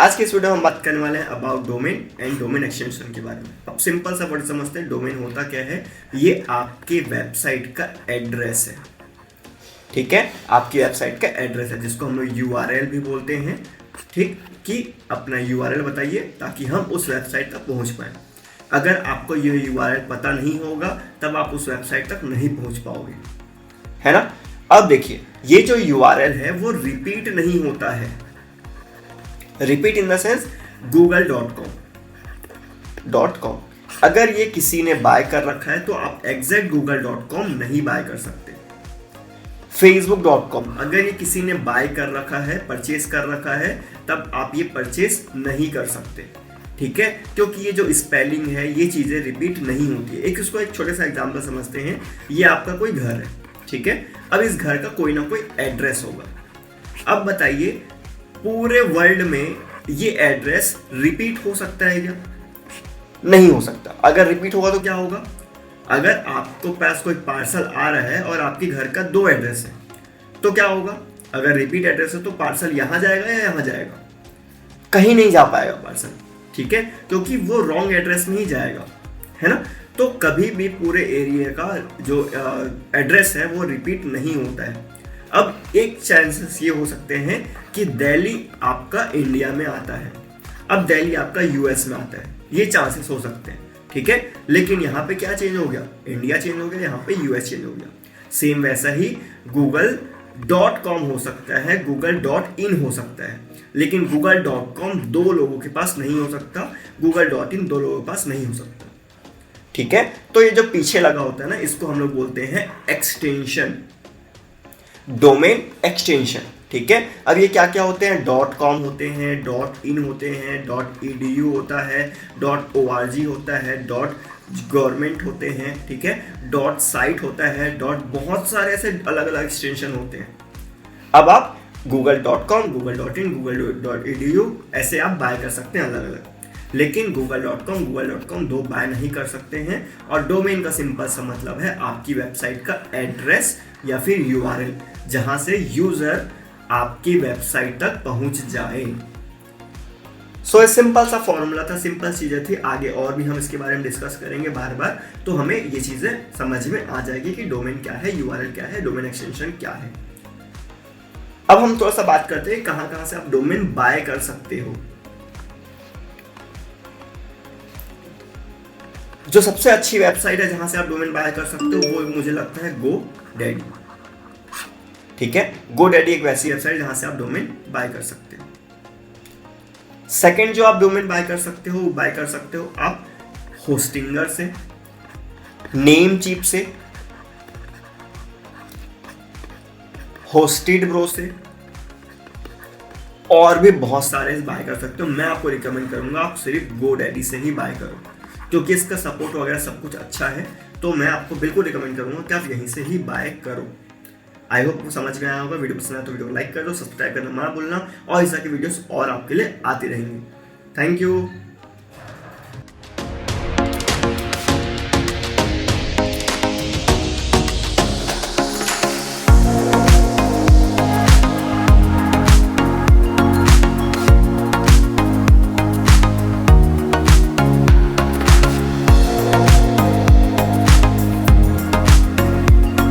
आज के इस वीडियो में हम बात करने वाले हैं about domain and domain extension के बारे में। अब सिंपल सा वर्ड समझते हैं, डोमेन होता क्या है? ये आपके वेबसाइट का एड्रेस है। ठीक है, आपकी वेबसाइट का एड्रेस है जिसको हम लोग यूआरएल भी बोलते हैं। ठीक, कि अपना यूआरएल बताइए ताकि हम उस वेबसाइट तक पहुंच पाए। अगर आपको ये यूआरएल पता नहीं होगा तब आप उस वेबसाइट तक नहीं पहुंच पाओगे, है ना। अब देखिए, ये जो यूआरएल है वो रिपीट नहीं होता है। Repeat in the sense google.com। अगर ये किसी ने बाय कर रखा है तो आप एग्जैक्ट google.com नहीं बाय कर सकते। facebook.com, अगर ये किसी ने बाय कर रखा है, परचेज कर रखा है, तब आप ये परचेज नहीं कर सकते। ठीक है, क्योंकि ये जो स्पेलिंग है ये चीजें रिपीट नहीं होती है। इसको एक छोटे सा एग्जांपल समझते हैं। ये आपका कोई घर है, ठीक है। अब इस घर का कोई ना कोई एड्रेस होगा। अब बताइए, पूरे वर्ल्ड में ये एड्रेस रिपीट हो सकता है क्या? नहीं हो सकता। अगर रिपीट होगा तो क्या होगा? अगर आपको पास कोई पार्सल आ रहा है और आपके घर का 2 एड्रेस है तो क्या होगा? अगर रिपीट एड्रेस है तो पार्सल यहां जाएगा या यहां जाएगा? कहीं नहीं जा पाएगा पार्सल, ठीक है, क्योंकि वो रॉन्ग एड्रेस में ही जाएगा, है ना। तो कभी भी पूरे एरिया का जो एड्रेस है वो रिपीट नहीं होता है। अब एक चांसेस ये हो सकते हैं कि दिल्ली आपका इंडिया में आता है, अब दिल्ली आपका यूएस में आता है, ये चांसेस हो सकते हैं, ठीक है। लेकिन यहाँ पे क्या चेंज हो गया? इंडिया चेंज हो गया, यहाँ पे यूएस चेंज हो गया। सेम वैसा ही google.com हो सकता है, google.in हो सकता है, लेकिन google.com 2 लोगों के पास नहीं हो सकता, google.in 2 लोगों के पास नहीं हो सकता। ठीक है, तो ये जो पीछे लगा होता है ना, इसको हम लोग बोलते हैं एक्सटेंशन, डोमेन एक्सटेंशन। ठीक है, अब ये क्या क्या होते हैं? .com होते हैं, .in होते हैं, .edu होता है, .org होता है, .government होते हैं, ठीक है, .site होता है, बहुत सारे ऐसे अलग अलग एक्सटेंशन होते हैं। अब आप google.com, google.in, google.edu ऐसे आप बाय कर सकते हैं अलग अलग, लेकिन google.com 2 बाय नहीं कर सकते हैं। और डोमेन का सिंपल सा मतलब है आपकी वेबसाइट का एड्रेस या फिर यूआरएल, जहां से यूजर आपकी वेबसाइट तक पहुंच जाए। सो सिंपल सा फॉर्मूला था, सिंपल चीजें थी। आगे और भी हम इसके बारे में डिस्कस करेंगे बार बार, तो हमें ये चीजें समझ में आ जाएगी कि डोमेन क्या है, यूआरएल क्या है, डोमेन एक्सटेंशन क्या है। अब हम थोड़ा सा बात करते हैं कहां कहां से आप डोमेन बाय कर सकते हो। जो सबसे अच्छी वेबसाइट है जहां से आप डोमेन बाय कर सकते हो वो मुझे लगता है GoDaddy। ठीक है, GoDaddy एक वैसी वेबसाइट जहां से आप डोमेन बाय कर सकते हो। सेकंड जो आप डोमेन बाय कर सकते हो, बाय कर सकते हो आप होस्टिंगर से, नेमचीप से, होस्टेड ब्रो से, और भी बहुत सारे बाय कर सकते हो। मैं आपको रिकमेंड करूंगा आप सिर्फ GoDaddy से ही बाय करो, क्योंकि इसका सपोर्ट वगैरह सब कुछ अच्छा है। तो मैं आपको बिल्कुल रिकमेंड करूंगा कि आप यहीं से ही बाय करो। आई होप आपको समझ में आया होगा। वीडियो पसंद आया तो वीडियो को लाइक कर दो, सब्सक्राइब करना मत भूलना, और इस तरह की वीडियोस और आपके लिए आती रहेंगी। Thank you.